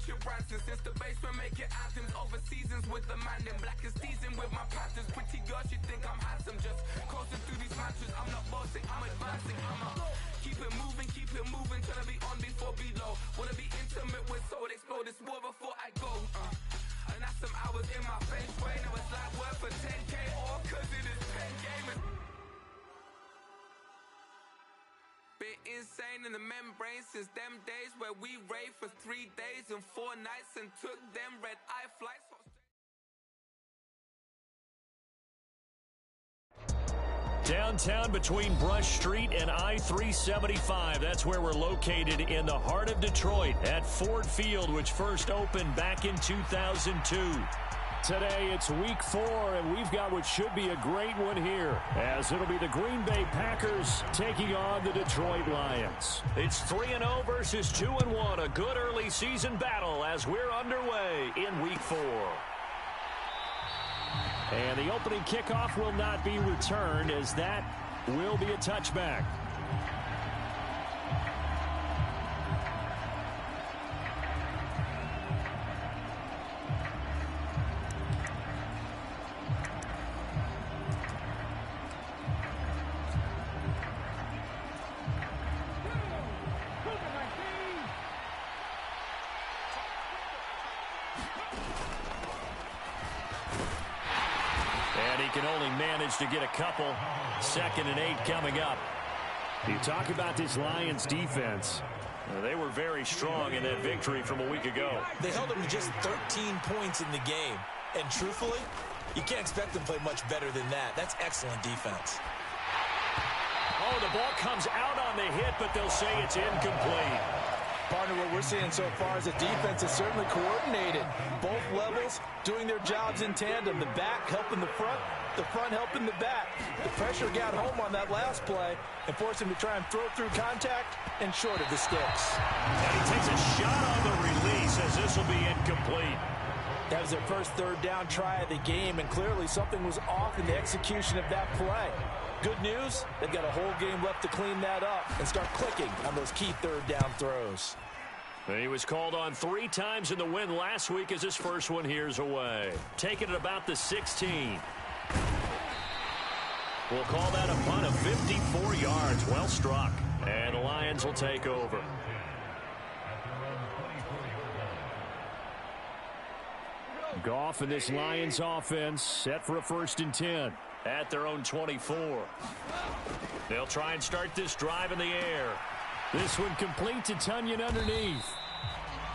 Richard Branson. Since the basement making anthems over seasons with the man in black is seasoned with my Panthers. Pretty girl, she think I'm handsome. Just coasting through these matches. I'm not bossing, I'm advancing. Keep it moving, trying to be on before below. Wanna be intimate with soul, explode this war before I go. And that's some hours in my bench way. Now it's like work for 10K or cause it is 10 gamers. Been insane in the membrane since them days where we raved for 3 days and 4 nights and took them red-eye flights. Downtown between Brush Street and I-375. That's where we're located in the heart of Detroit at Ford Field, which first opened back in 2002. Today, it's week 4, and we've got what should be a great one here, as it'll be the Green Bay Packers taking on the Detroit Lions. It's 3-0 versus 2-1, a good early season battle as we're underway in week 4. And the opening kickoff will not be returned, as that will be a touchback. Can only manage to get a couple. 2nd and 8 coming up. You talk about this Lions defense. They were very strong in that victory from a week ago. They held them to just 13 points in the game. And truthfully, you can't expect them to play much better than that. That's excellent defense. Oh, the ball comes out on the hit, but they'll say it's incomplete. Partner, what we're seeing so far is the defense is certainly coordinated. Both levels doing their jobs in tandem. The back helping the front helping the back. The pressure got home on that last play and forced him to try and throw through contact and short of the sticks. And he takes a shot on the release as this will be incomplete. That was their first 3rd down try of the game, and clearly something was off in the execution of that play. Good news, they've got a whole game left to clean that up and start clicking on those key 3rd down throws. He was called on 3 times in the win last week as his first one here's away. Taking it about the 16. We'll call that a punt of 54 yards. Well struck. And the Lions will take over. Goff and this Lions offense set for a 1st and 10 at their own 24. They'll try and start this drive in the air. This one complete to Tunyon underneath.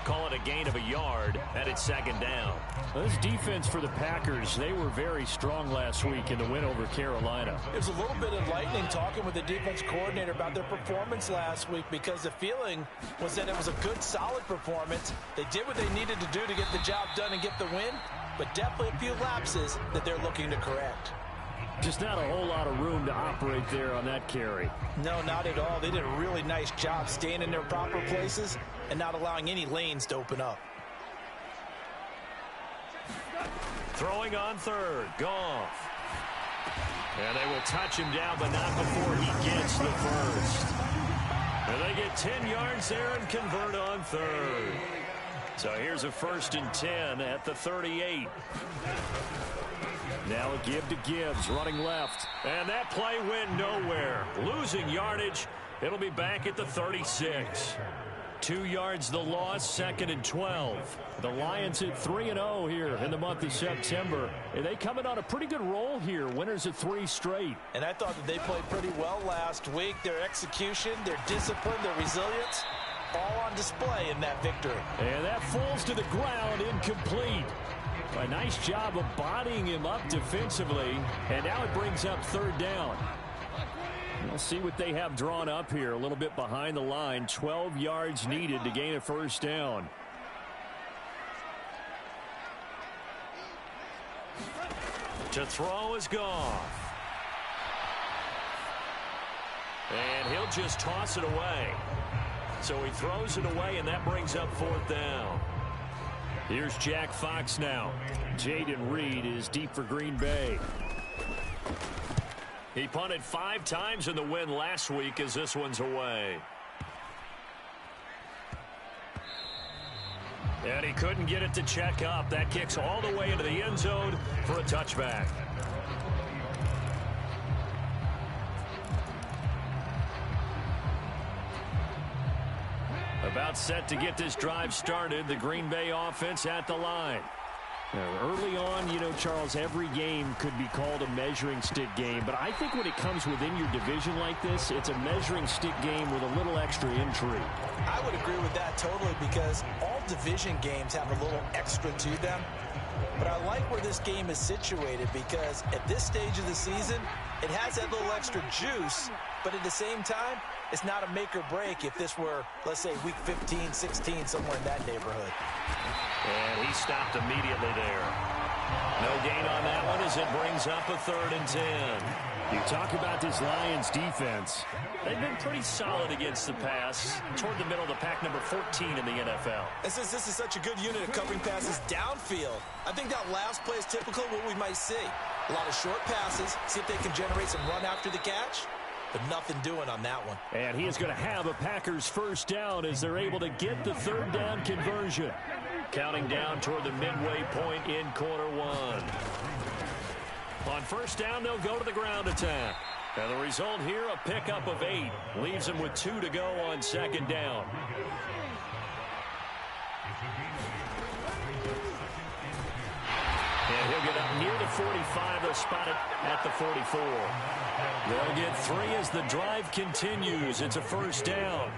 Call it a gain of a yard, and it's 2nd down. This defense for the Packers, they were very strong last week in the win over Carolina. It was a little bit enlightening talking with the defense coordinator about their performance last week, because the feeling was that it was a good, solid performance. They did what they needed to do to get the job done and get the win, but definitely a few lapses that they're looking to correct. Just not a whole lot of room to operate there on that carry. No, not at all. They did a really nice job staying in their proper places and not allowing any lanes to open up. Throwing on 3rd, Goff. And they will touch him down, but not before he gets the first. And they get 10 yards there and convert on 3rd. So here's a 1st and 10 at the 38. Now a give to Gibbs, running left. And that play went nowhere. Losing yardage. It'll be back at the 36. 2 yards the loss, 2nd and 12. The Lions at 3-0 here in the month of September. And they come in on a pretty good roll here. Winners of 3 straight. And I thought that they played pretty well last week. Their execution, their discipline, their resilience, all on display in that victory. And that falls to the ground, incomplete. A nice job of bodying him up defensively. And now it brings up 3rd down. We'll see what they have drawn up here. A little bit behind the line. 12 yards needed to gain a 1st down. To throw is Goff. And he'll just toss it away. So he throws it away, and that brings up 4th down. Here's Jack Fox now. Jaden Reed is deep for Green Bay. He punted 5 times in the win last week as this one's away. And he couldn't get it to check up. That kicks all the way into the end zone for a touchback. About set to get this drive started. The Green Bay offense at the line. Early on, you know, Charles, every game could be called a measuring stick game. But I think when it comes within your division like this, it's a measuring stick game with a little extra intrigue. I would agree with that totally because all division games have a little extra to them. But I like where this game is situated because at this stage of the season, it has that little extra juice. But at the same time, it's not a make or break if this were, let's say, week 15, 16, somewhere in that neighborhood. And he stopped immediately there. No gain on that one as it brings up a 3rd and 10. You talk about this Lions defense. They've been pretty solid against the pass toward the middle of the pack, number 14 in the NFL. And since this is such a good unit of covering passes downfield, I think that last play is typical of what we might see. A lot of short passes, see if they can generate some run after the catch. But nothing doing on that one. And he is going to have a Packers first down as they're able to get the 3rd down conversion. Counting down toward the midway point in quarter 1. On first down, they'll go to the ground attack. And the result here, a pickup of 8. Leaves them with 2 to go on 2nd down. And he'll get up near the 45. They'll spot it at the 44. They'll get 3 as the drive continues. It's a first down.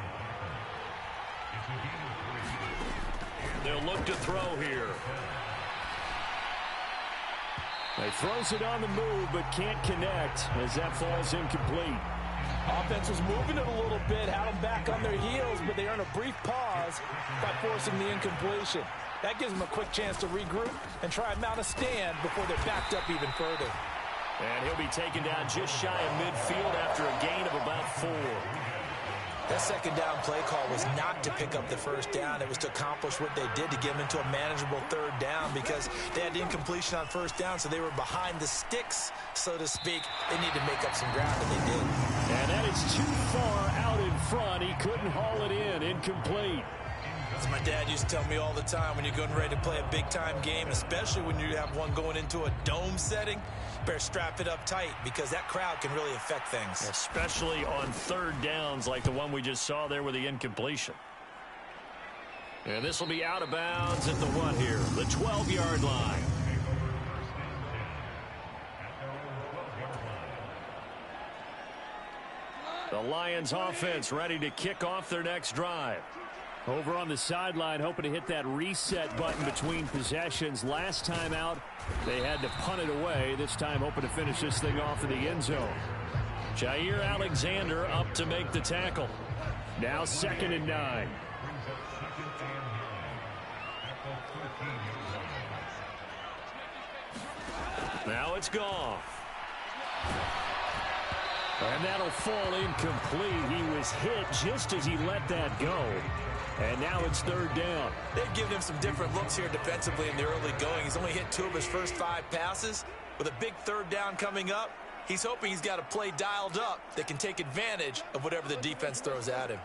They'll look to throw here. He throws it on the move, but can't connect as that falls incomplete. Offense was moving it a little bit, had them back on their heels, but they earn a brief pause by forcing the incompletion. That gives them a quick chance to regroup and try and mount a stand before they're backed up even further. And he'll be taken down just shy of midfield after a gain of about 4. That 2nd down play call was not to pick up the first down. It was to accomplish what they did to get them into a manageable 3rd down because they had the incompletion on first down, so they were behind the sticks, so to speak. They needed to make up some ground, and they did. And that is too far out in front. He couldn't haul it in. Incomplete. As my dad used to tell me all the time, when you're getting ready to play a big-time game, especially when you have one going into a dome setting, better strap it up tight because that crowd can really affect things. Especially on 3rd downs like the one we just saw there with the incompletion. And this will be out of bounds at the 1 here, the 12-yard line. The Lions offense ready to kick off their next drive. Over on the sideline, hoping to hit that reset button between possessions. Last time out, they had to punt it away. This time, hoping to finish this thing off in the end zone. Jair Alexander up to make the tackle. Now 2nd and 9. Now it's Goff. And that'll fall incomplete. He was hit just as he let that go. And now it's 3rd down. They've given him some different looks here defensively in the early going. He's only hit 2 of his first 5 passes. With a big 3rd down coming up, he's hoping he's got a play dialed up that can take advantage of whatever the defense throws at him.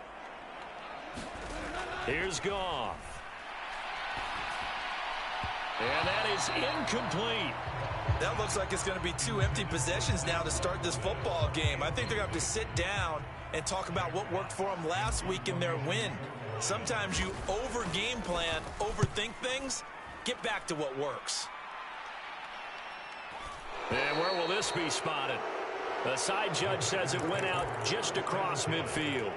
Here's Goff. And that is incomplete. That looks like it's going to be 2 empty possessions now to start this football game. I think they're going to have to sit down and talk about what worked for them last week in their win. Sometimes you over-game plan, overthink things. Get back to what works. And where will this be spotted? The side judge says it went out just across midfield.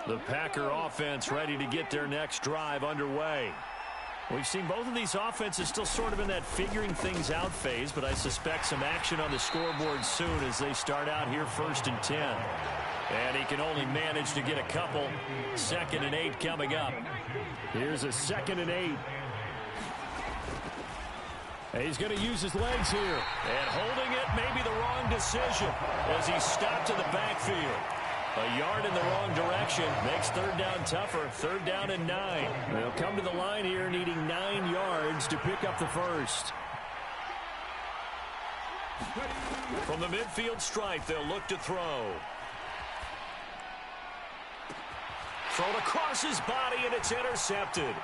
The Packer offense ready to get their next drive underway. We've seen both of these offenses still sort of in that figuring things out phase, but I suspect some action on the scoreboard soon as they start out here 1st and 10. And he can only manage to get a couple. 2nd and 8 coming up. Here's a 2nd and 8. And he's going to use his legs here. And holding it may be the wrong decision as he stopped in the backfield. A yard in the wrong direction makes 3rd down tougher. 3rd down and 9. They'll come to the line here needing 9 yards to pick up the first. From the midfield stripe, they'll look to throw. Thrown across his body, and it's intercepted.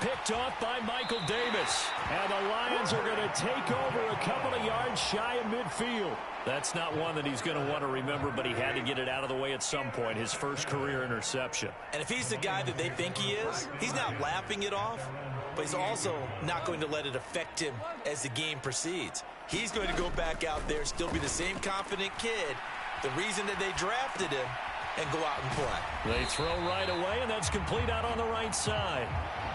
Picked off by Michael Davis. And the Lions are going to take over a couple of yards shy of midfield. That's not one that he's going to want to remember, but he had to get it out of the way at some point, his first career interception. And if he's the guy that they think he is, he's not laughing it off, but he's also not going to let it affect him as the game proceeds. He's going to go back out there, still be the same confident kid, the reason that they drafted him, and go out and play. They throw right away, and that's complete out on the right side.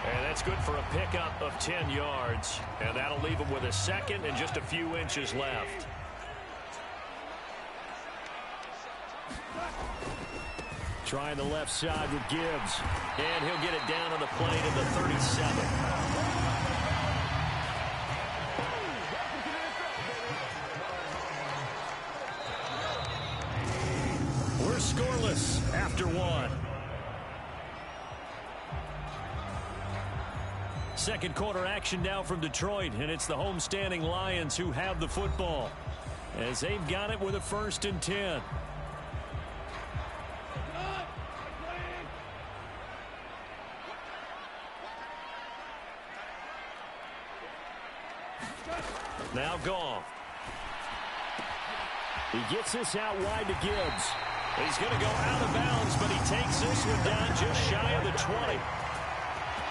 And that's good for a pickup of 10 yards. And that'll leave him with a second and just a few inches left. Trying the left side with Gibbs. And he'll get it down on the play to the 37. We're scoreless after one. Second quarter action now from Detroit, and it's the homestanding Lions who have the football as they've got it with a 1st and 10. Now Goff. He gets this out wide to Gibbs. He's going to go out of bounds, but he takes this one down just shy of the 20.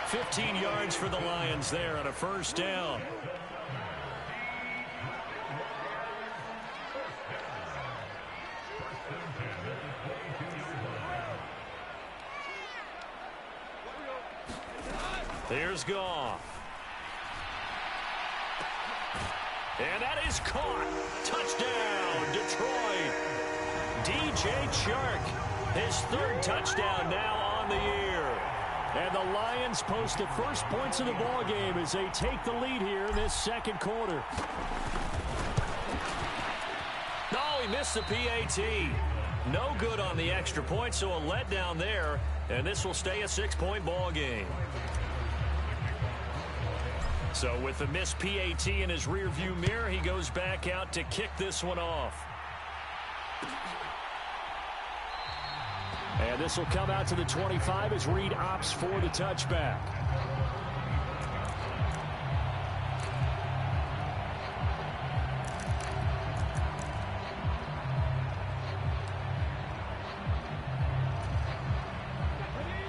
15 yards for the Lions there on a 1st down. Here's Goff. And that is caught. Touchdown, Detroit. DJ Chark, his 3rd touchdown now on the year. And the Lions post the first points of the ball game as they take the lead here in this second quarter. Oh, he missed the PAT. No good on the extra point, so a letdown there. And this will stay a 6-point ball game. So with the missed PAT in his rearview mirror, he goes back out to kick this one off. And this will come out to the 25 as Reed opts for the touchback.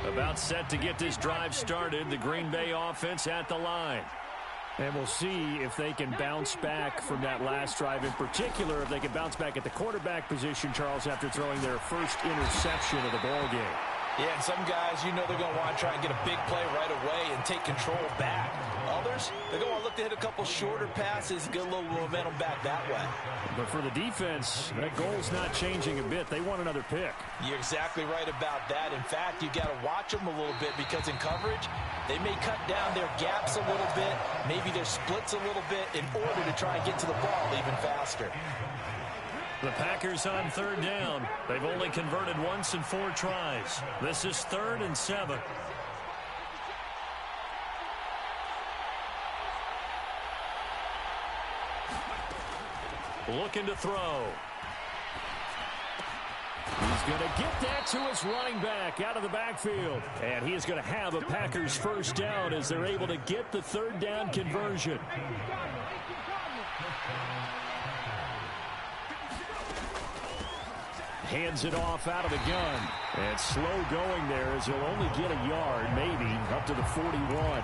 About set to get this drive started, the Green Bay offense at the line. And we'll see if they can bounce back from that last drive. In particular, if they can bounce back at the quarterback position, Charles, after throwing their first interception of the ball game. Yeah, and some guys, you know they're going to want to try and get a big play right away and take control back. Others, they're going to look to hit a couple shorter passes, get a little momentum back that way. But for the defense, that goal's not changing a bit. They want another pick. You're exactly right about that. In fact, you got to watch them a little bit because in coverage, they may cut down their gaps a little bit, maybe their splits a little bit in order to try and get to the ball even faster. The Packers on 3rd down. They've only converted once in 4 tries. This is 3rd and 7. Looking to throw. He's going to get that to his running back out of the backfield. And he is going to have a Packers 1st down as they're able to get the 3rd down conversion. Hands it off out of the gun. And slow going there as he'll only get a yard, maybe, up to the 41.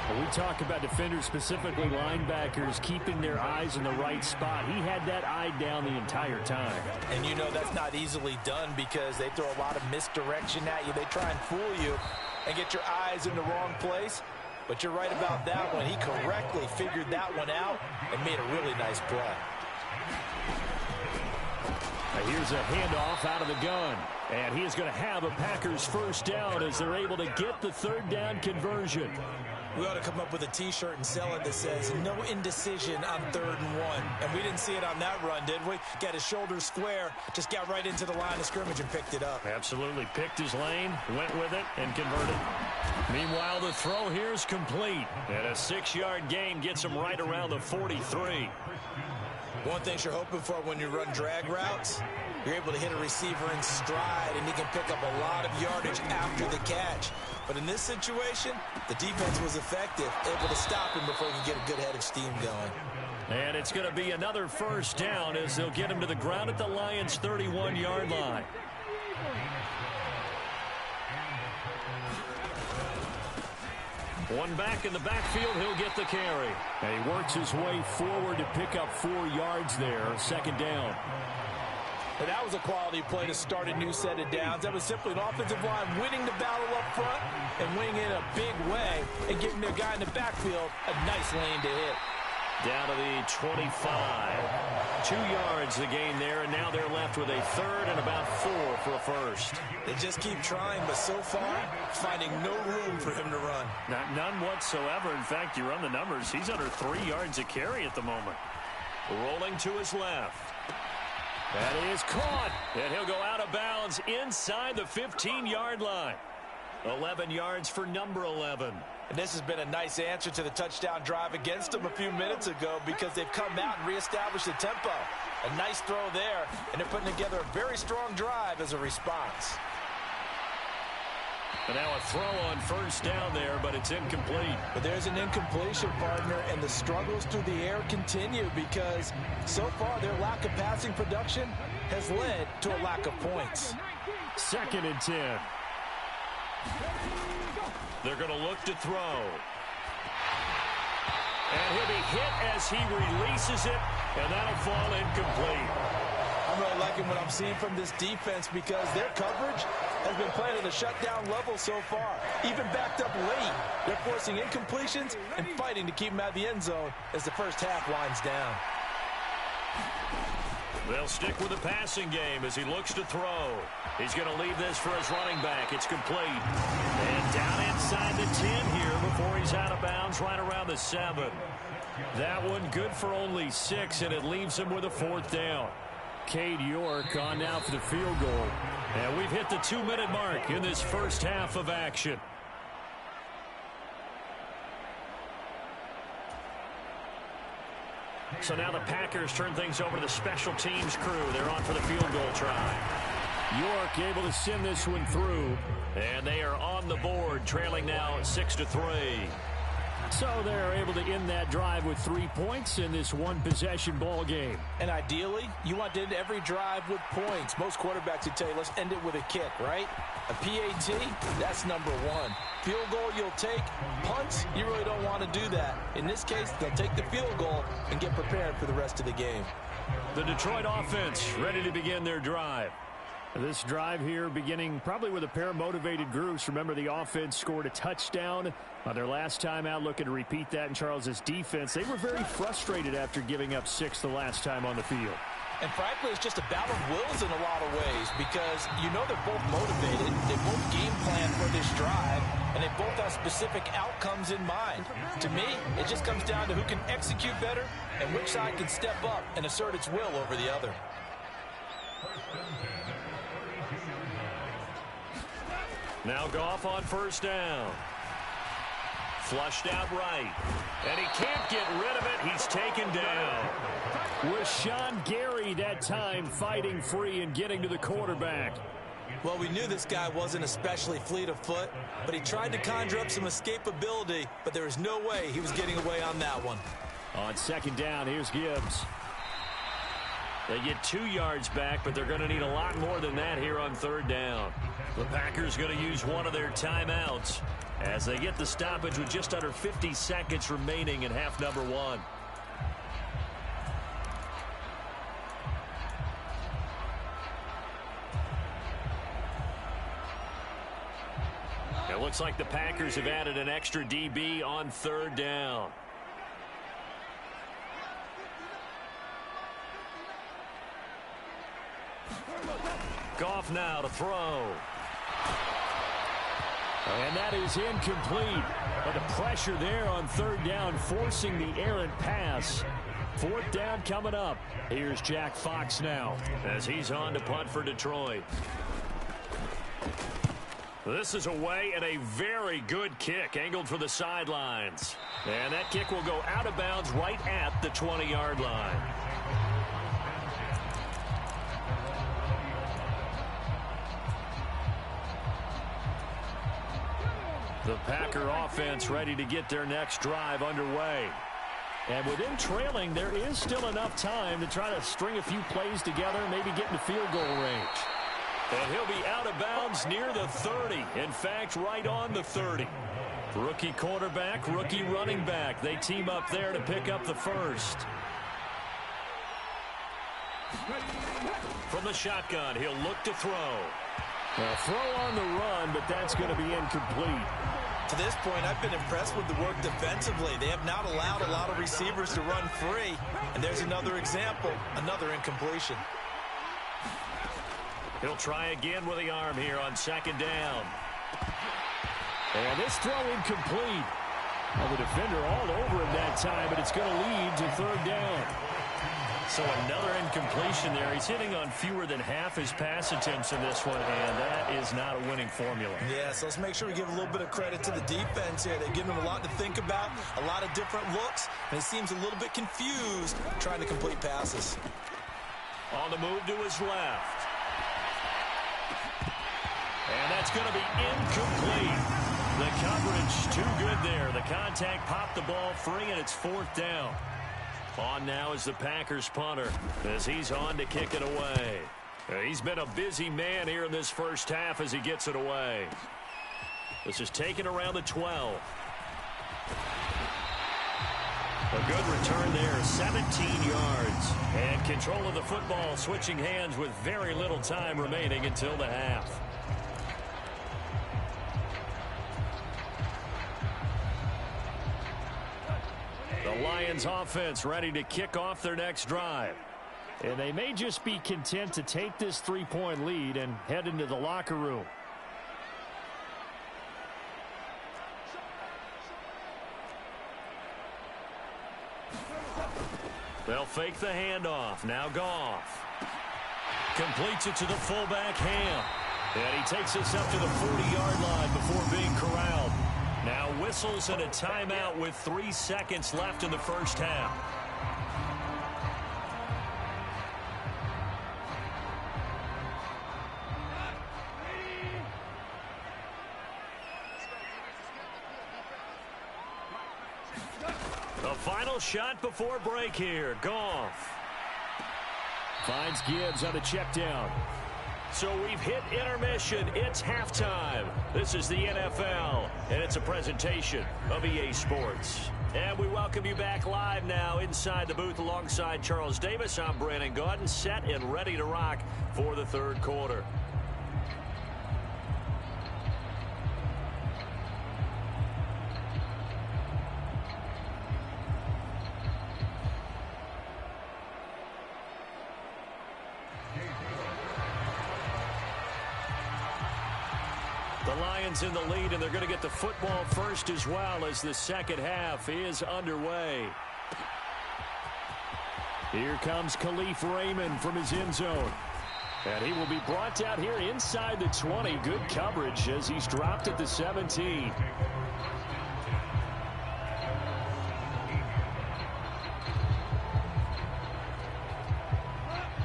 When we talk about defenders, specifically linebackers, keeping their eyes in the right spot, he had that eye down the entire time. And you know that's not easily done because they throw a lot of misdirection at you. They try and fool you and get your eyes in the wrong place. But you're right about that one. He correctly figured that one out and made a really nice play. Here's a handoff out of the gun. And he is going to have a Packers 1st down as they're able to get the 3rd down conversion. We ought to come up with a T-shirt and sell it that says, no indecision on 3rd and 1. And we didn't see it on that run, did we? Got his shoulders square, just got right into the line of scrimmage and picked it up. Absolutely. Picked his lane, went with it, and converted. Meanwhile, the throw here is complete. And a 6-yard gain gets him right around the 43. One thing you're hoping for when you run drag routes, you're able to hit a receiver in stride, and he can pick up a lot of yardage after the catch. But in this situation, the defense was effective, able to stop him before he could get a good head of steam going. And it's going to be another first down as they'll get him to the ground at the Lions' 31-yard line. One back in the backfield, he'll get the carry. And he works his way forward to pick up 4 yards there. Second down. But that was a quality play to start a new set of downs. That was simply an offensive line winning the battle up front and winning in a big way and giving their guy in the backfield a nice lane to hit. Down to the 25. 2 yards the gain there, and now they're left with a third and about 4 for a first. They just keep trying, but so far, finding no room for him to run. None whatsoever. In fact, you run the numbers, he's under 3 yards a carry at the moment. Rolling to his left. That is caught, and he'll go out of bounds inside the 15-yard line. 11 yards for number 11. And this has been a nice answer to the touchdown drive against them a few minutes ago because they've come out and reestablished the tempo. A nice throw there, and they're putting together a very strong drive as a response. And now a throw on first down there, but it's incomplete. But there's an incompletion, partner, and the struggles through the air continue because so far their lack of passing production has led to a lack of points. 2nd and 10. They're going to look to throw. And he'll be hit as he releases it, and that'll fall incomplete. I'm really liking what I'm seeing from this defense because their coverage has been playing at a shutdown level so far. Even backed up late, they're forcing incompletions and fighting to keep them out of the end zone as the first half winds down. They'll stick with the passing game as he looks to throw. He's going to leave this for his running back. It's complete. And down inside the 10 here before he's out of bounds right around the 7. That one good for only 6, and it leaves him with a 4th down. Cade York on now for the field goal. And we've hit the 2-minute mark in this first half of action. So now the Packers turn things over to the special teams crew. They're on for the field goal try. York able to send this one through. And they are on the board, trailing now 6-3. So they're able to end that drive with 3 points in this one-possession ball game. And ideally, you want to end every drive with points. Most quarterbacks would tell you, let's end it with a kick, right? A PAT, that's number 1. Field goal you'll take. Punts, you really don't want to do that. In this case, they'll take the field goal and get prepared for the rest of the game. The Detroit offense ready to begin their drive. This drive here beginning probably with a pair of motivated groups. Remember, the offense scored a touchdown on their last time out. Looking to repeat that in Charles's defense. They were very frustrated after giving up 6 the last time on the field. And frankly, it's just a battle of wills in a lot of ways because you know they're both motivated. They both game plan for this drive, and they both have specific outcomes in mind. To me, it just comes down to who can execute better and which side can step up and assert its will over the other. Now Goff on first down. Flushed out right. And he can't get rid of it. He's taken down. Rashawn Gary that time fighting free and getting to the quarterback. Well, we knew this guy wasn't especially fleet of foot, but he tried to conjure up some escapability, but there was no way he was getting away on that one. On second down, here's Gibbs. They get 2 yards back, but they're going to need a lot more than that here on third down. The Packers going to use one of their timeouts as they get the stoppage with just under 50 seconds remaining in half number 1. It looks like the Packers have added an extra DB on third down. Goff now to throw. And that is incomplete. But the pressure there on third down, forcing the errant pass. Fourth down coming up. Here's Jack Fox now as he's on to punt for Detroit. This is away and a very good kick angled for the sidelines. And that kick will go out of bounds right at the 20-yard line. The Packer offense ready to get their next drive underway. And with them trailing, there is still enough time to try to string a few plays together, maybe get into field goal range. And he'll be out of bounds near the 30. In fact, right on the 30. Rookie quarterback, rookie running back. They team up there to pick up the first. From the shotgun, he'll look to throw. A throw on the run, but that's going to be incomplete. To this point, I've been impressed with the work defensively. They have not allowed a lot of receivers to run free. And there's another example, another incompletion. He'll try again with the arm here on second down. And this throw incomplete. Well, the defender all over him that time, but it's going to lead to third down. So another incompletion there. He's hitting on fewer than half his pass attempts in this one, and that is not a winning formula. Yes, let's make sure we give a little bit of credit to the defense here. They're giving him a lot to think about, a lot of different looks, and he seems a little bit confused trying to complete passes. On the move to his left. And that's going to be incomplete. The coverage too good there. The contact popped the ball free, and it's fourth down. On now is the Packers punter as he's on to kick it away. He's been a busy man here in this first half as he gets it away. This is taken around the 12. A good return there, 17 yards. And control of the football switching hands with very little time remaining until the half. The Lions offense ready to kick off their next drive. And they may just be content to take this 3-point lead and head into the locker room. They'll fake the handoff. Now Goff. Completes it to the fullback, Ham. And he takes us up to the 40-yard line before being corralled. Now whistles and a timeout with 3 seconds left in the first half. The final shot before break here. Goff. Finds Gibbs on a check down. So we've hit intermission. It's halftime. This is the NFL, and it's a presentation of EA Sports. And we welcome you back live now inside the booth alongside Charles Davis. I'm Brandon Gaudin, set and ready to rock for the third quarter. The Lions in the lead, and they're going to get the football first as well as the second half is underway. Here comes Khalif Raymond from his end zone. And he will be brought out here inside the 20. Good coverage as he's dropped at the 17.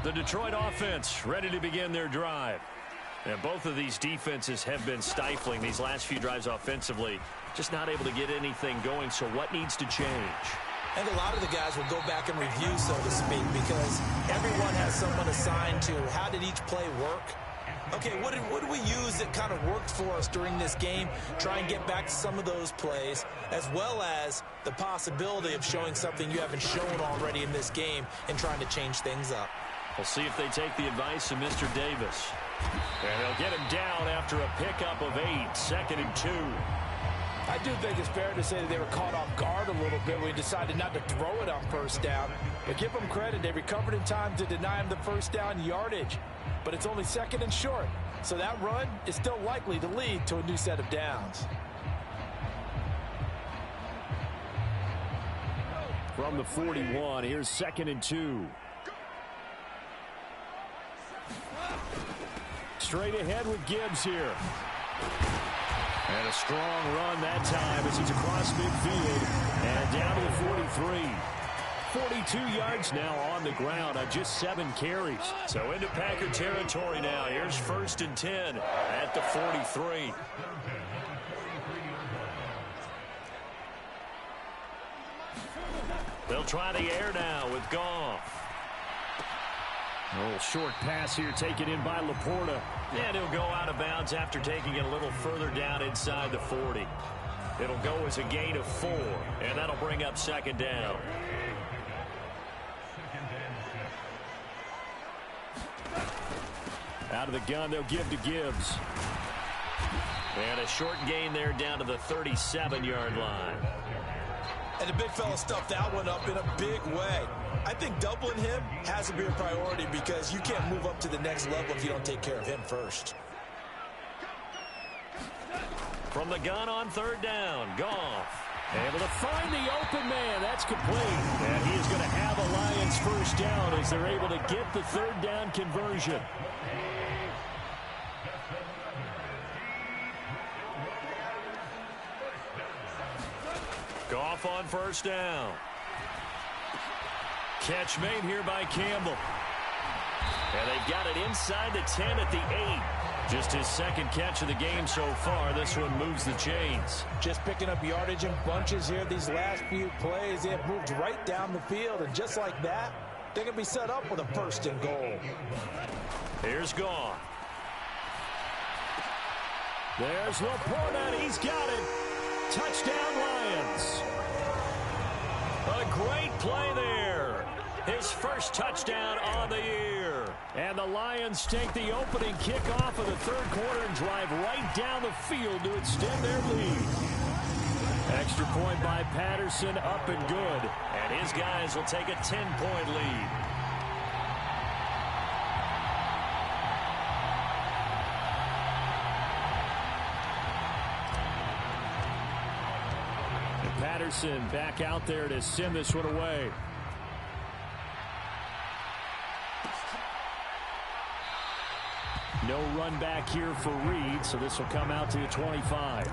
The Detroit offense ready to begin their drive. And both of these defenses have been stifling these last few drives offensively. Just not able to get anything going, so what needs to change? And a lot of the guys will go back and review, so to speak, because everyone has someone assigned to how did each play work. Okay, what did we use that kind of worked for us during this game? Try and get back to some of those plays, as well as the possibility of showing something you haven't shown already in this game and trying to change things up. We'll see if they take the advice of Mr. Davis. And they'll get him down after a pickup of 8, 2nd and 2. I do think it's fair to say that they were caught off guard a little bit when we decided not to throw it on first down. But give them credit. They recovered in time to deny him the first down yardage. But it's only 2nd and short. So that run is still likely to lead to a new set of downs. From the 41, here's 2nd and 2. Straight ahead with Gibbs here. And a strong run that time as he's across midfield and down to the 43. 42 yards now on the ground on just 7 carries. So into Packer territory now. Here's 1st and 10 at the 43. They'll try the air now with Goff. A little short pass here taken in by Laporta. And he'll go out of bounds after taking it a little further down inside the 40. It'll go as a gain of 4, and that'll bring up second down. Out of the gun, they'll give to Gibbs. And a short gain there down to the 37-yard line. And the big fella stuffed that one up in a big way. I think doubling him has to be a priority because you can't move up to the next level if you don't take care of him first. From the gun on third down, Goff. Able to find the open man. That's complete. And he is going to have a Lions first down as they're able to get the third down conversion. Goff on first down. Catch made here by Campbell. And they've got it inside the 10 at the 8. Just his second catch of the game so far. This one moves the chains. Just picking up yardage in bunches here these last few plays. They have moved right down the field. And just like that, they're going to be set up with a first and goal. Here's Goff. There's Laporta. He's got it. Touchdown, Lions. A great play there. His first touchdown on the year. And the Lions take the opening kickoff of the third quarter and drive right down the field to extend their lead. Extra point by Patterson, up and good. And his guys will take a 10-point lead. Patterson back out there to send this one away. No run back here for Reed, so this will come out to the 25.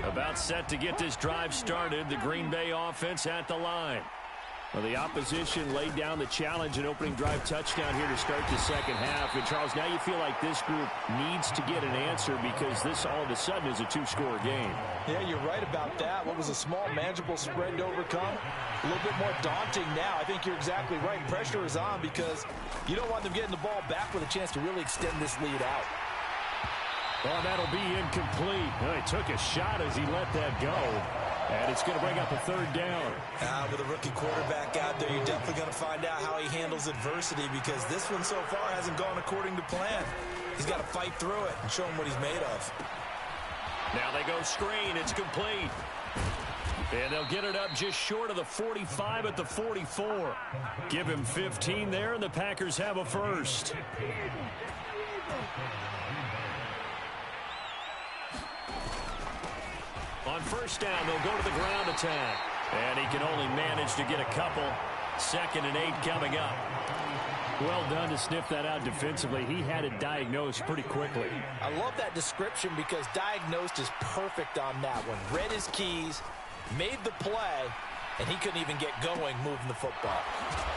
About set to get this drive started. The Green Bay offense at the line. Well, the opposition laid down the challenge and opening drive touchdown here to start the second half. And, Charles, now you feel like this group needs to get an answer because this all of a sudden is a two-score game. Yeah, you're right about that. What was a small, manageable spread to overcome? A little bit more daunting now. I think you're exactly right. Pressure is on because you don't want them getting the ball back with a chance to really extend this lead out. Well, that'll be incomplete. Well, he took a shot as he let that go. And it's going to bring up a third down. With a rookie quarterback out there, you're definitely going to find out how he handles adversity because this one so far hasn't gone according to plan. He's got to fight through it and show him what he's made of. Now they go screen. It's complete. And they'll get it up just short of the 45 at the 44. Give him 15 there, and the Packers have a first. On first down, they'll go to the ground attack. And he can only manage to get a couple. 2nd and 8 coming up. Well done to sniff that out defensively. He had it diagnosed pretty quickly. I love that description because diagnosed is perfect on that one. Read his keys, made the play, and he couldn't even get going moving the football.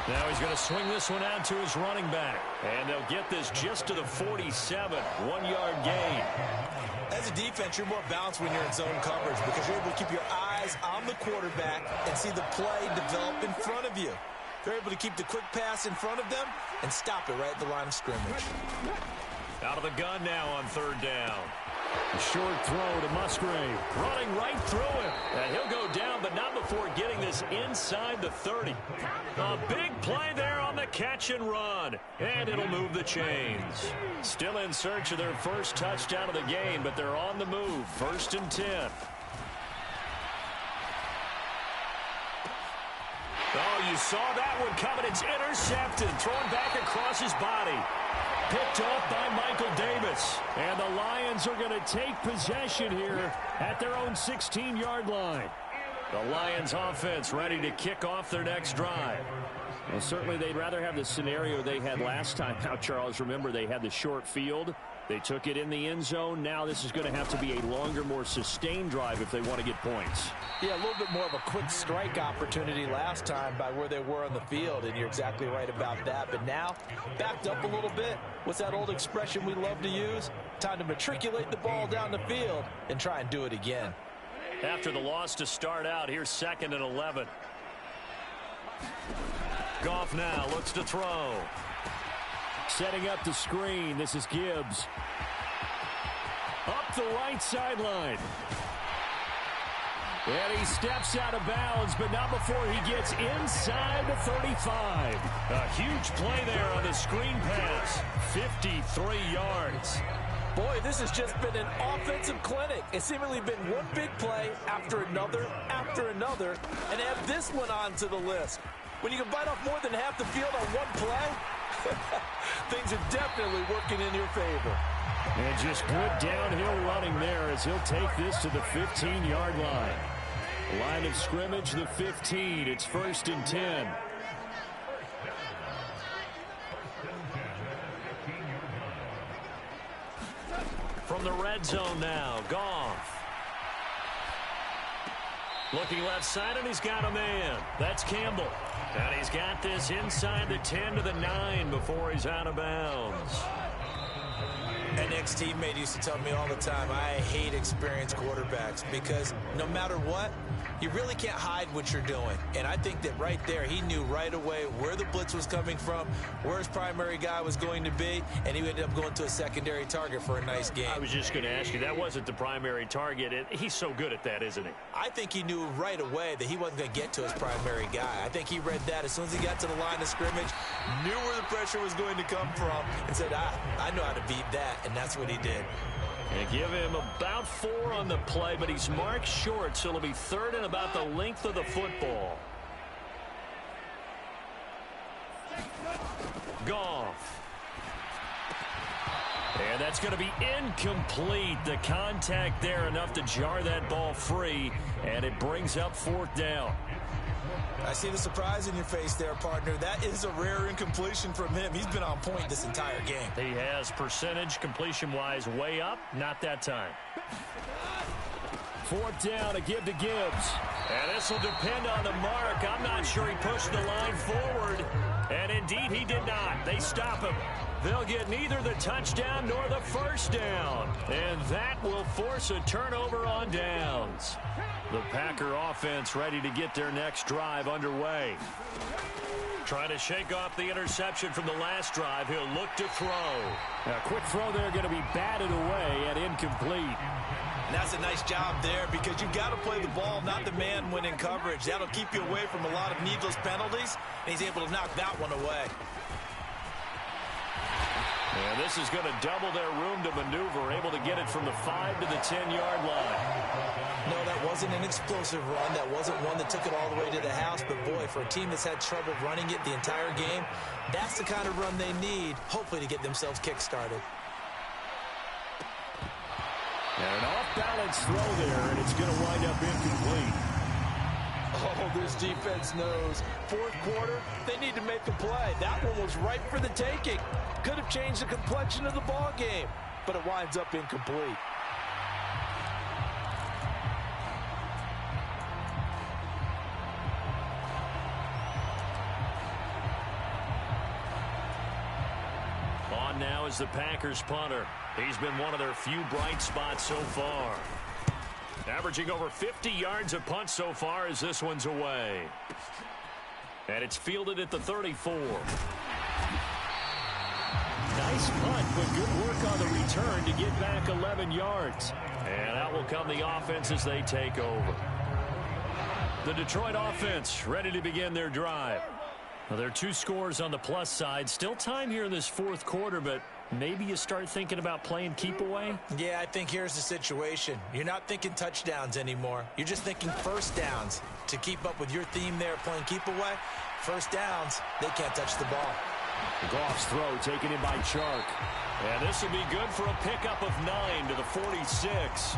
Now he's going to swing this one out to his running back. And they'll get this just to the 47. 1-yard gain. As a defense, you're more balanced when you're in zone coverage because you're able to keep your eyes on the quarterback and see the play develop in front of you. They're able to keep the quick pass in front of them and stop it right at the line of scrimmage. Out of the gun now on third down. A short throw to Musgrave. Running right through him. And he'll go down, but not before getting this inside the 30. A big play there on the catch and run. And it'll move the chains. Still in search of their first touchdown of the game, but they're on the move. 1st and 10. Oh, you saw that one coming. It's intercepted. Thrown back across his body. Picked off by Michael Davis. And the Lions are going to take possession here at their own 16-yard line. The Lions offense ready to kick off their next drive. Well, certainly they'd rather have the scenario they had last time. Now, Charles, remember they had the short field. They took it in the end zone. Now this is going to have to be a longer, more sustained drive if they want to get points. Yeah, a little bit more of a quick strike opportunity last time by where they were on the field, and you're exactly right about that. But now, backed up a little bit. What's that old expression we love to use? Time to matriculate the ball down the field and try and do it again. After the loss to start out, here's 2nd and 11. Goff now looks to throw. Setting up the screen. This is Gibbs. Up the right sideline. And he steps out of bounds, but not before he gets inside the 35. A huge play there on the screen pass. 53 yards. Boy, this has just been an offensive clinic. It's seemingly been one big play after another, and add this one onto the list. When you can bite off more than half the field on one play, things are definitely working in your favor. And just good downhill running there as he'll take this to the 15-yard line. Line of scrimmage, the 15. It's 1st and 10. From the red zone now, Goff. Looking left side, and he's got a man. That's Campbell. And he's got this inside the 10 to the 9 before he's out of bounds. An ex-teammate used to tell me all the time, I hate experienced quarterbacks because no matter what, you really can't hide what you're doing. And I think that right there, he knew right away where the blitz was coming from, where his primary guy was going to be, and he ended up going to a secondary target for a nice game. I was just going to ask you, that wasn't the primary target. He's so good at that, isn't he? I think he knew right away that he wasn't going to get to his primary guy. I think he read that as soon as he got to the line of scrimmage, knew where the pressure was going to come from, and said, I know how to beat that, and that's what he did. And give him about 4 on the play, but he's marked short, so it'll be 3rd and about the length of the football. Goff. And that's going to be incomplete. The contact there enough to jar that ball free, and it brings up 4th down. I see the surprise in your face there, partner. That is a rare incompletion from him. He's been on point this entire game. He has percentage completion-wise way up. Not that time. 4th down, a give to Gibbs. And this will depend on the mark. I'm not sure he pushed the line forward. And indeed, he did not. They stop him. They'll get neither the touchdown nor the 1st down. And that will force a turnover on downs. The Packer offense ready to get their next drive underway. Trying to shake off the interception from the last drive. He'll look to throw. A quick throw there going to be batted away and incomplete. And that's a nice job there because you've got to play the ball, not the man when in coverage. That'll keep you away from a lot of needless penalties, and he's able to knock that one away. And this is going to double their room to maneuver, able to get it from the 5 to the 10-yard line. No, that wasn't an explosive run. That wasn't one that took it all the way to the house. But, boy, for a team that's had trouble running it the entire game, that's the kind of run they need, hopefully, to get themselves kick-started. And an off-balance throw there, and it's going to wind up incomplete. Oh, this defense knows. 4th quarter, they need to make a play. That one was ripe for the taking. Could have changed the complexion of the ball game, but it winds up incomplete. On now is the Packers punter. He's been one of their few bright spots so far. Averaging over 50 yards a punt so far as this one's away. And it's fielded at the 34. Nice punt, but good work on the return to get back 11 yards. And out will come the offense as they take over. The Detroit offense ready to begin their drive. Well, there are 2 scores on the plus side. Still time here in this 4th quarter, but maybe you start thinking about playing keep away? Yeah, I think here's the situation. You're not thinking touchdowns anymore. You're just thinking 1st downs. To keep up with your theme there, playing keep away, 1st downs, they can't touch the ball. Goff's throw taken in by Chark. And this will be good for a pickup of 9 to the 46.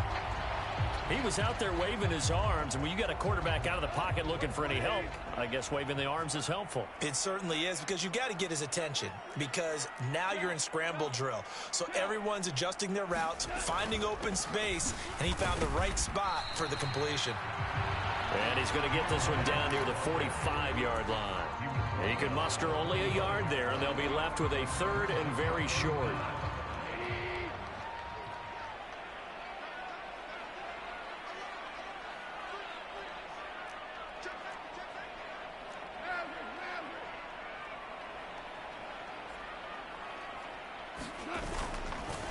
He was out there waving his arms, and when you got a quarterback out of the pocket looking for any help, I guess waving the arms is helpful. It certainly is, because you got to get his attention, because now you're in scramble drill. So everyone's adjusting their routes, finding open space, and he found the right spot for the completion. And he's going to get this one down near the 45-yard line. He could muster only a yard there, and they'll be left with a 3rd and very short.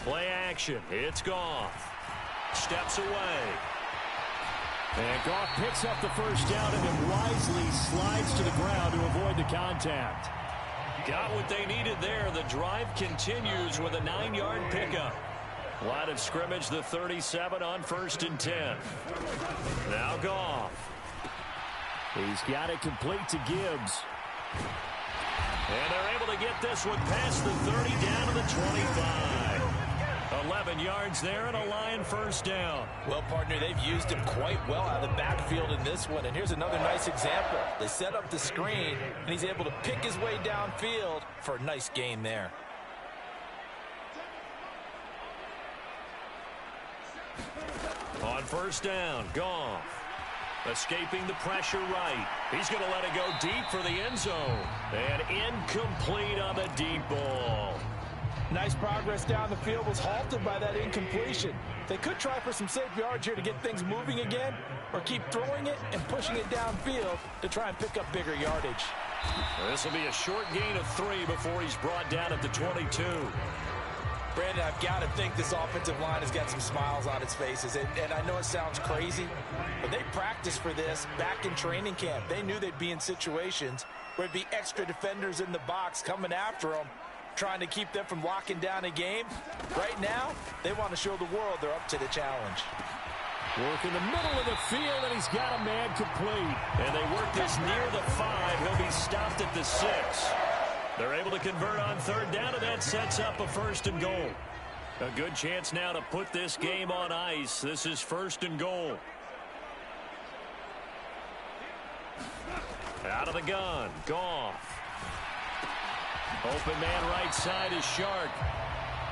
Play action. It's Goff. Steps away. And Goff picks up the first down and then wisely slides to the ground to avoid the contact. Got what they needed there. The drive continues with a 9-yard pickup. Line of scrimmage, the 37 on 1st and 10. Now Goff. He's got it complete to Gibbs. And they're able to get this one past the 30 down to the 25. 11 yards there and a Lion first down. Well, partner, they've used him quite well out of the backfield in this one. And here's another nice example. They set up the screen, and he's able to pick his way downfield for a nice gain there. On first down, Goff. Escaping the pressure right. He's going to let it go deep for the end zone. And incomplete on the deep ball. Nice progress down the field, was halted by that incompletion. They could try for some safe yards here to get things moving again, or keep throwing it and pushing it downfield to try and pick up bigger yardage. This will be a short gain of 3 before he's brought down at the 22. Brandon, I've got to think this offensive line has got some smiles on its faces. And I know it sounds crazy, but they practiced for this back in training camp. They knew they'd be in situations where there'd be extra defenders in the box coming after them, trying to keep them from locking down a game. Right now, they want to show the world they're up to the challenge. Work in the middle of the field, and he's got a man complete. And they work this near the 5. He'll be stopped at the 6. They're able to convert on 3rd down, and that sets up a 1st and goal. A good chance now to put this game on ice. This is 1st and goal. Out of the gun, Goff. Open man right side is Shark.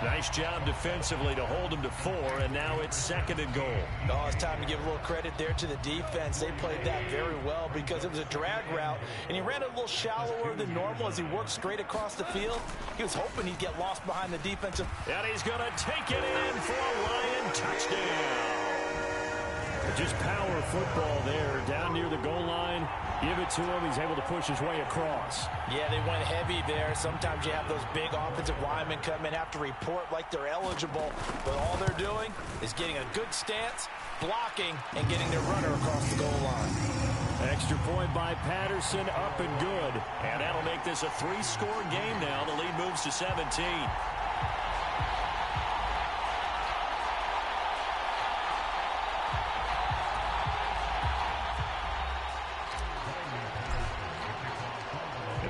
Nice job defensively to hold him to 4, and now it's 2nd and goal. Oh, it's time to give a little credit there to the defense. They played that very well because it was a drag route, and he ran a little shallower than normal as he worked straight across the field. He was hoping he'd get lost behind the defensive. And he's going to take it in for a Lion touchdown. Just power football there, down near the goal line. Give it to him. He's able to push his way across. Yeah, they went heavy there. Sometimes you have those big offensive linemen come in, have to report like they're eligible. But all they're doing is getting a good stance, blocking, and getting their runner across the goal line. Extra point by Patterson, up and good. And that'll make this a 3-score game now. The lead moves to 17.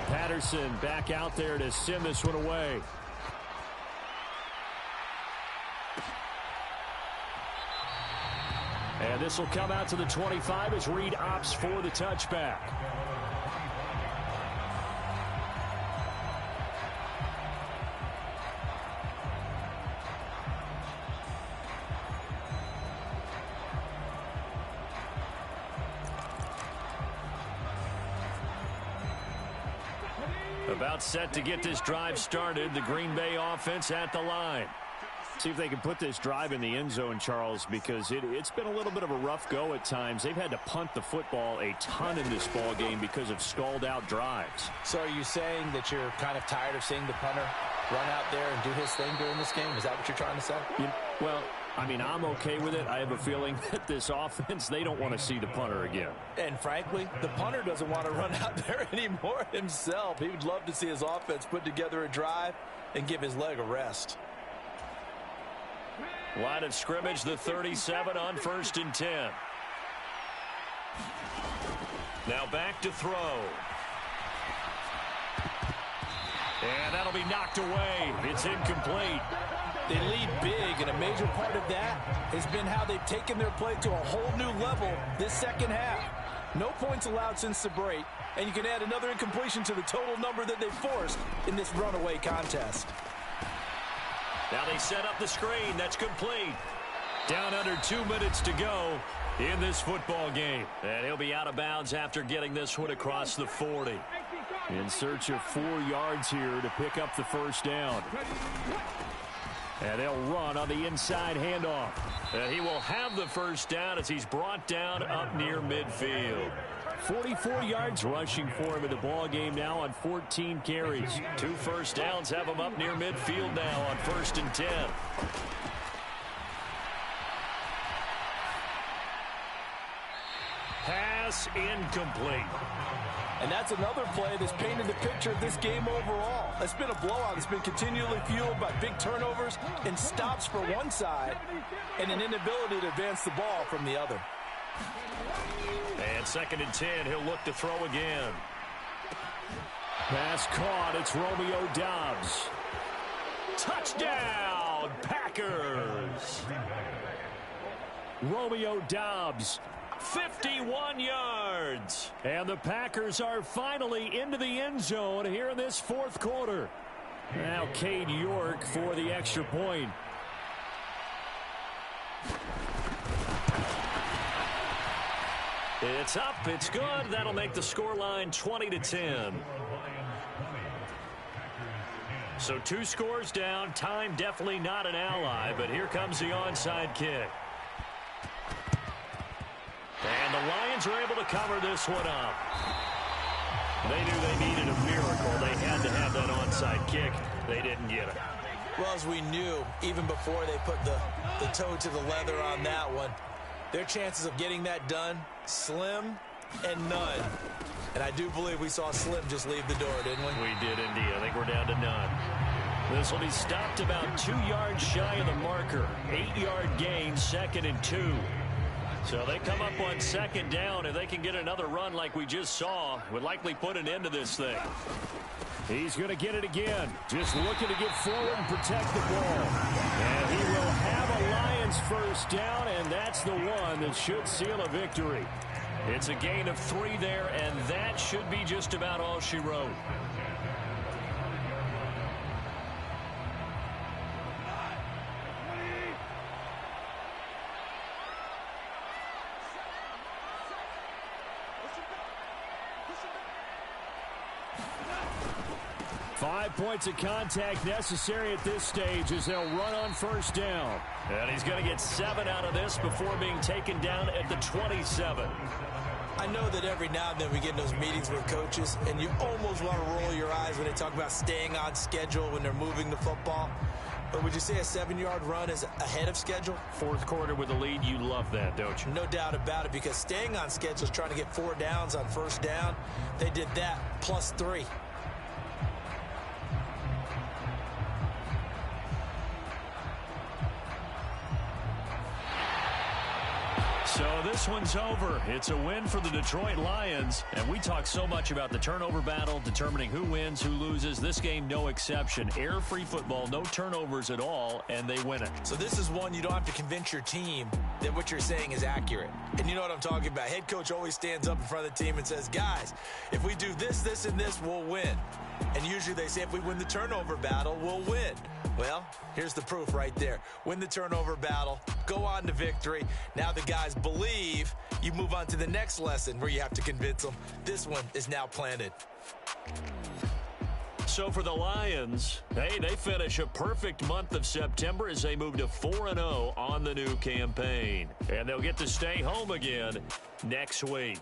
Patterson back out there to send this one away. And this will come out to the 25 as Reed opts for the touchback. About set to get this drive started. The Green Bay offense at the line. See if they can put this drive in the end zone, Charles, because it's been a little bit of a rough go at times. They've had to punt the football a ton in this ball game because of stalled-out drives. So are you saying that you're kind of tired of seeing the punter run out there and do his thing during this game? Is that what you're trying to say? Well, I mean, I'm okay with it. I have a feeling that this offense, they don't want to see the punter again. And frankly, the punter doesn't want to run out there anymore himself. He would love to see his offense put together a drive and give his leg a rest. Line of scrimmage, the 37 on 1st and 10. Now back to throw. And that'll be knocked away. It's incomplete. They lead big, and a major part of that has been how they've taken their play to a whole new level this second half. No points allowed since the break, and you can add another incompletion to the total number that they've forced in this runaway contest. Now they set up the screen. That's complete. Down under 2 minutes to go in this football game. And he'll be out of bounds after getting this one across the 40. In search of 4 yards here to pick up the first down. And they'll run on the inside handoff. And he will have the first down as he's brought down up near midfield. 44 yards rushing for him in the ball game now on 14 carries. 2 first downs have him up near midfield now on 1st and 10. Pass incomplete. And that's another play that's painted the picture of this game overall. It's been a blowout. It's been continually fueled by big turnovers and stops for one side and an inability to advance the ball from the other. And 2nd and 10, he'll look to throw again. Pass caught. It's Romeo Doubs. Touchdown, Packers! Romeo Doubs. 51 yards. And the Packers are finally into the end zone here in this 4th quarter. Now Cade York for the extra point. It's up. It's good. That'll make the scoreline 20-10. So 2 scores down. Time definitely not an ally, but here comes the onside kick. And the Lions are able to cover this one up. They knew they needed a miracle. They had to have that onside kick. They didn't get it. Well, as we knew, even before they put the toe to the leather on that one, their chances of getting that done, slim and none. And I do believe we saw Slim just leave the door, didn't we? We did indeed. I think we're down to none. This will be stopped about 2 yards shy of the marker. 8-yard gain, 2nd and 2. So they come up on 2nd down. If they can get another run like we just saw, would likely put an end to this thing. He's going to get it again. Just looking to get forward and protect the ball. And he will have a Lions first down, and that's the one that should seal a victory. It's a gain of 3 there, and that should be just about all she wrote. Five points of contact necessary at this stage as they'll run on first down. And he's going to get 7 out of this before being taken down at the 27. I know that every now and then we get in those meetings with coaches, and you almost want to roll your eyes when they talk about staying on schedule when they're moving the football. But would you say a 7-yard run is ahead of schedule? 4th quarter with a lead, you love that, don't you? No doubt about it, because staying on schedule is trying to get 4 downs on first down. They did that plus 3. So this one's over. It's a win for the Detroit Lions. And we talk so much about the turnover battle, determining who wins, who loses. This game, no exception. Air-free football, no turnovers at all, and they win it. So this is one you don't have to convince your team that what you're saying is accurate. And you know what I'm talking about. Head coach always stands up in front of the team and says, guys, if we do this, this, and this, we'll win. And usually they say if we win the turnover battle, we'll win. Well, here's the proof right there. Win the turnover battle, go on to victory. Now the guys believe. You move on to the next lesson where you have to convince them. This one is now planted. So for the Lions, hey, they finish a perfect month of September as they move to 4-0 on the new campaign. And they'll get to stay home again next week.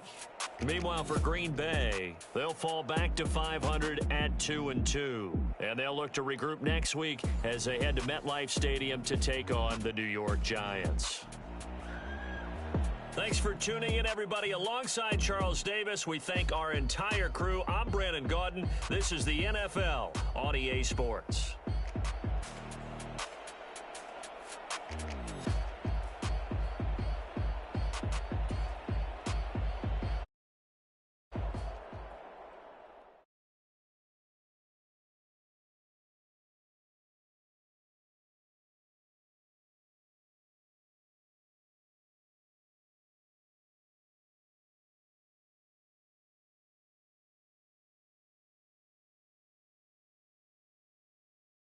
Meanwhile, for Green Bay, they'll fall back to 500 at 2-2. And they'll look to regroup next week as they head to MetLife Stadium to take on the New York Giants. Thanks for tuning in, everybody. Alongside Charles Davis, we thank our entire crew. I'm Brandon Gaudin. This is the NFL on EA Sports.